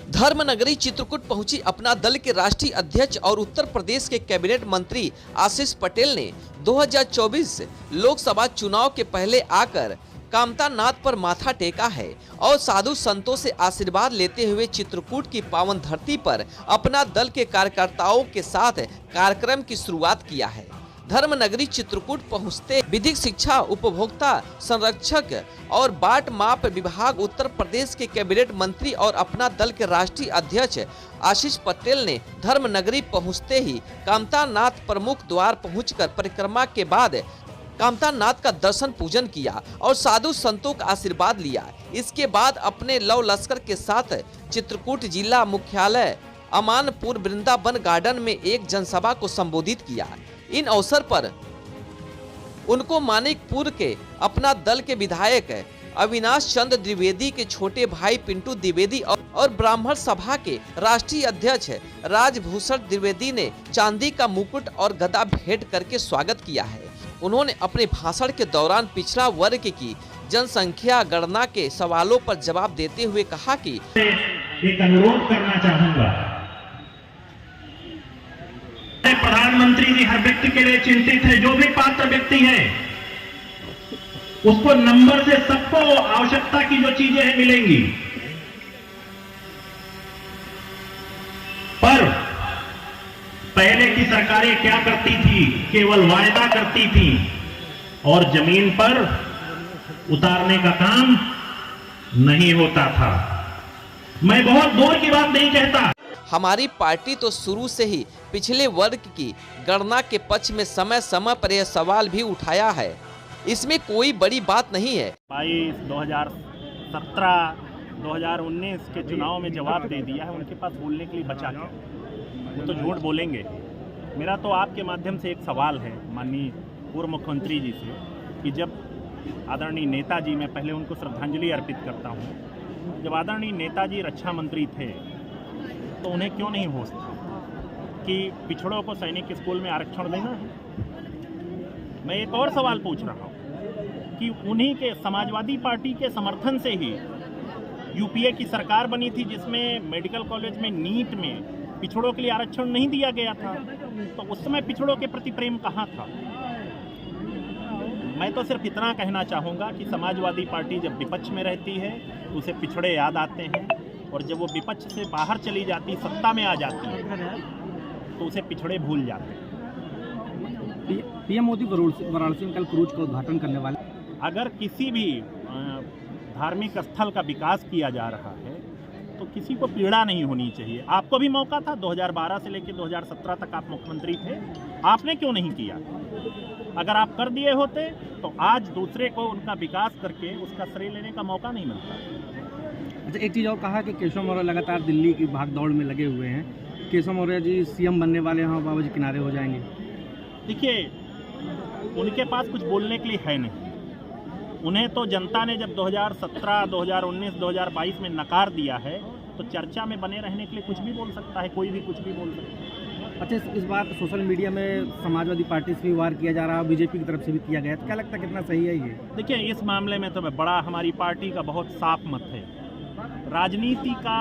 धर्मनगरी चित्रकूट पहुंची अपना दल के राष्ट्रीय अध्यक्ष और उत्तर प्रदेश के कैबिनेट मंत्री आशीष पटेल ने 2024 लोकसभा चुनाव के पहले आकर कामता नाथ पर माथा टेका है और साधु संतों से आशीर्वाद लेते हुए चित्रकूट की पावन धरती पर अपना दल के कार्यकर्ताओं के साथ कार्यक्रम की शुरुआत किया है। धर्मनगरी चित्रकूट पहुंचते विधिक शिक्षा, उपभोक्ता संरक्षक और बाट माप विभाग उत्तर प्रदेश के कैबिनेट मंत्री और अपना दल के राष्ट्रीय अध्यक्ष आशीष पटेल ने धर्मनगरी पहुंचते ही कामता नाथ प्रमुख द्वार पहुंचकर परिक्रमा के बाद कामता नाथ का दर्शन पूजन किया और साधु संतों का आशीर्वाद लिया। इसके बाद अपने लव लश्कर के साथ चित्रकूट जिला मुख्यालय अमानपुर वृंदावन गार्डन में एक जनसभा को संबोधित किया। इन अवसर पर उनको मानिकपुर के अपना दल के विधायक अविनाश चंद्र द्विवेदी के छोटे भाई पिंटू द्विवेदी और ब्राह्मण सभा के राष्ट्रीय अध्यक्ष राजभूषण द्विवेदी ने चांदी का मुकुट और गदा भेंट करके स्वागत किया है। उन्होंने अपने भाषण के दौरान पिछड़ा वर्ग की जनसंख्या गणना के सवालों पर जवाब देते हुए कहा कि एक अनुरोध करना चाहूंगा, प्रधानमंत्री जी हर व्यक्ति के लिए चिंतित है। जो भी पात्र व्यक्ति है उसको नंबर से सबको आवश्यकता की जो चीजें हैं मिलेंगी, पर पहले की सरकारें क्या करती थी, केवल वायदा करती थी और जमीन पर उतारने का काम नहीं होता था। मैं बहुत दूर की बात नहीं कहता। हमारी पार्टी तो शुरू से ही पिछले वर्ग की गणना के पक्ष में समय समय पर यह सवाल भी उठाया है। इसमें कोई बड़ी बात नहीं है। 2017, 2019 के चुनाव में जवाब दे दिया है, उनके पास बोलने के लिए बचा क्या? वो तो झूठ बोलेंगे। मेरा तो आपके माध्यम से एक सवाल है माननीय पूर्व मुख्यमंत्री जी से कि जब आदरणीय नेताजी, मैं पहले उनको श्रद्धांजलि अर्पित करता हूँ, जब आदरणीय नेताजी रक्षा मंत्री थे तो उन्हें क्यों नहीं होश था कि पिछड़ों को सैनिक स्कूल में आरक्षण देना है? मैं एक और सवाल पूछ रहा हूँ कि उन्हीं के समाजवादी पार्टी के समर्थन से ही यूपीए की सरकार बनी थी जिसमें मेडिकल कॉलेज में नीट में पिछड़ों के लिए आरक्षण नहीं दिया गया था, तो उस समय पिछड़ों के प्रति प्रेम कहाँ था? मैं तो सिर्फ इतना कहना चाहूँगा कि समाजवादी पार्टी जब विपक्ष में रहती है तो उसे पिछड़े याद आते हैं, और जब वो विपक्ष से बाहर चली जाती, सत्ता में आ जाती है तो उसे पिछड़े भूल जाते हैं। पीएम मोदी वाराणसी में कल क्रूज का उद्घाटन करने वाले। अगर किसी भी धार्मिक स्थल का विकास किया जा रहा है तो किसी को पीड़ा नहीं होनी चाहिए। आपको भी मौका था, 2012 से लेकर 2017 तक आप मुख्यमंत्री थे, आपने क्यों नहीं किया? अगर आप कर दिए होते तो आज दूसरे को उनका विकास करके उसका श्रेय लेने का मौका नहीं मिलता। अच्छा, एक चीज़ और कहा कि केशव मौर्य लगातार दिल्ली की भागदौड़ में लगे हुए हैं। केशव मौर्य जी सीएम बनने वाले हैं, बाबा जी किनारे हो जाएंगे। देखिए, उनके पास कुछ बोलने के लिए है नहीं। उन्हें तो जनता ने जब 2017, 2019, 2022 में नकार दिया है तो चर्चा में बने रहने के लिए कुछ भी बोल सकता है, कोई भी कुछ भी बोल सकता है। अच्छा, इस बार सोशल मीडिया में समाजवादी पार्टी से भी वार किया जा रहा है, बीजेपी की तरफ से भी किया गया है, तो क्या लगता है कितना सही है ये? देखिए, इस मामले में तो बड़ा हमारी पार्टी का बहुत साफ मत है। राजनीति का,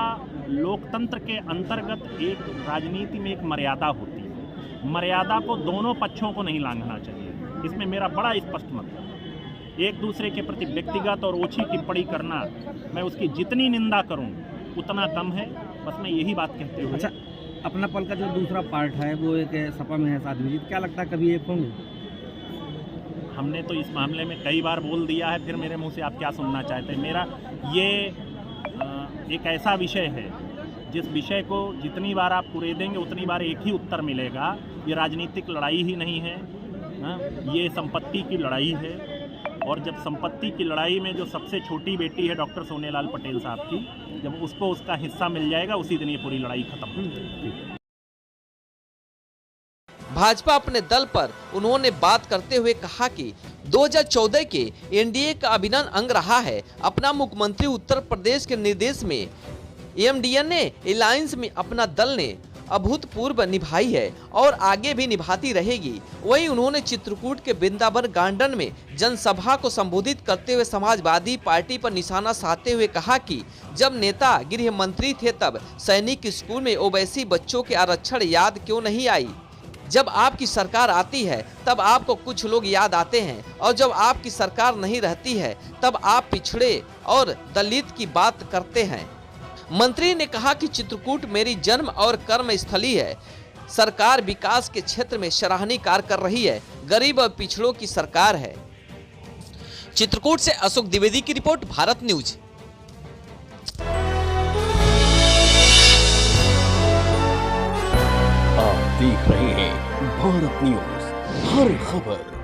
लोकतंत्र के अंतर्गत एक राजनीति में एक मर्यादा होती है। मर्यादा को दोनों पक्षों को नहीं लांघना चाहिए, इसमें मेरा बड़ा स्पष्ट मत है। एक दूसरे के प्रति व्यक्तिगत और ओछी टिप्पणी करना, मैं उसकी जितनी निंदा करूं उतना कम है। बस मैं यही बात कहते हुए। अच्छा, अपना पल का जो दूसरा पार्ट है वो एक सपा में है साध्वी जी, क्या लगता है कभी एक होंगे? हमने तो इस मामले में कई बार बोल दिया है, फिर मेरे मुंह से आप क्या सुनना चाहते हैं? मेरा ये एक ऐसा विषय है जिस विषय को जितनी बार आप कुरेदेंगे उतनी बार एक ही उत्तर मिलेगा। ये राजनीतिक लड़ाई ही नहीं है, ये संपत्ति की लड़ाई है। और जब संपत्ति की लड़ाई में जो सबसे छोटी बेटी है डॉक्टर सोनेलाल पटेल साहब की, जब उसको उसका हिस्सा मिल जाएगा उसी दिन ये पूरी लड़ाई खत्म हो जाएगी। भाजपा अपने दल पर उन्होंने बात करते हुए कहा कि 2014 के एनडीए का अभिन्न अंग रहा है। अपना मुख्यमंत्री उत्तर प्रदेश के निर्देश में एमडीएनए अलायंस में अपना दल ने अभूतपूर्व निभाई है और आगे भी निभाती रहेगी। वहीं उन्होंने चित्रकूट के वृंदावन गार्डन में जनसभा को संबोधित करते हुए समाजवादी पार्टी पर निशाना साधते हुए कहा कि जब नेता गृह मंत्री थे तब सैनिक स्कूल में ओवैसी बच्चों के आरक्षण याद क्यों नहीं आई। जब आपकी सरकार आती है तब आपको कुछ लोग याद आते हैं और जब आपकी सरकार नहीं रहती है तब आप पिछड़े और दलित की बात करते हैं। मंत्री ने कहा कि चित्रकूट मेरी जन्म और कर्म स्थली है। सरकार विकास के क्षेत्र में सराहनीय कार्य कर रही है। गरीब और पिछड़ों की सरकार है। चित्रकूट से अशोक द्विवेदी की रिपोर्ट, भारत न्यूज। आप देख रहे हैं भारत न्यूज, हर खबर